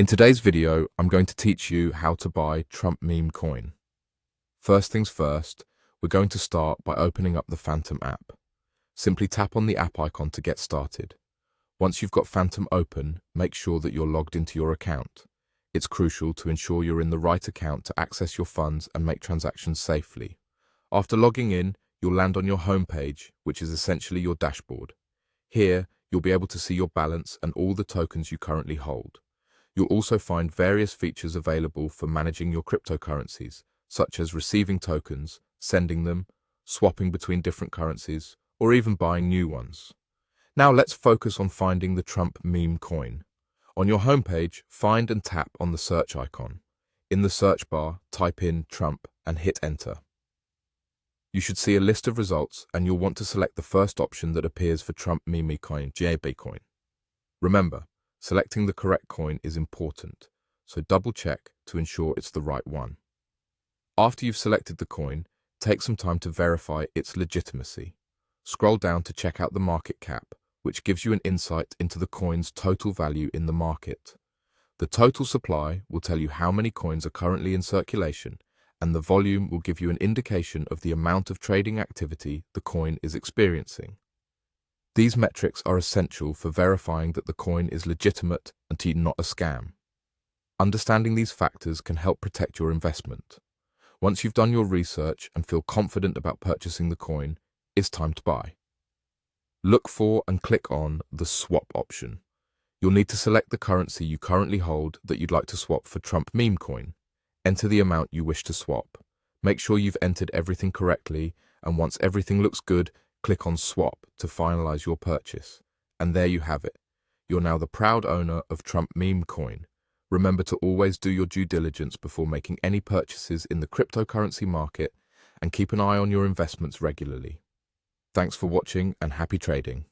In today's video, I'm going to teach you how to buy Trump meme coin. First things first, we're going to start by opening up the Phantom app. Simply tap on the app icon to get started. Once you've got Phantom open, make sure that you're logged into your account. It's crucial to ensure you're in the right account to access your funds and make transactions safely. After logging in, you'll land on your home page, which is essentially your dashboard. Here, you'll be able to see your balance and all the tokens you currently hold. You'll also find various features available for managing your cryptocurrencies, such as receiving tokens, sending them, swapping between different currencies, or even buying new ones. Now let's focus on finding the Trump meme coin. On your homepage, find and tap on the search icon. In the search bar, type in Trump and hit enter. You should see a list of results and you'll want to select the first option that appears for Trump meme coin, coin. Remember, selecting the correct coin is important, so double check to ensure it's the right one. After you've selected the coin, take some time to verify its legitimacy. Scroll down to check out the market cap, which gives you an insight into the coin's total value in the market. The total supply will tell you how many coins are currently in circulation, and the volume will give you an indication of the amount of trading activity the coin is experiencing. These metrics are essential for verifying that the coin is legitimate and not a scam. Understanding these factors can help protect your investment. Once you've done your research and feel confident about purchasing the coin, it's time to buy. Look for and click on the swap option. You'll need to select the currency you currently hold that you'd like to swap for Trump meme coin. Enter the amount you wish to swap. Make sure you've entered everything correctly, and once everything looks good, click on Swap to finalize your purchase. And there you have it. You're now the proud owner of Trump meme coin. Remember to always do your due diligence before making any purchases in the cryptocurrency market and keep an eye on your investments regularly. Thanks for watching and happy trading.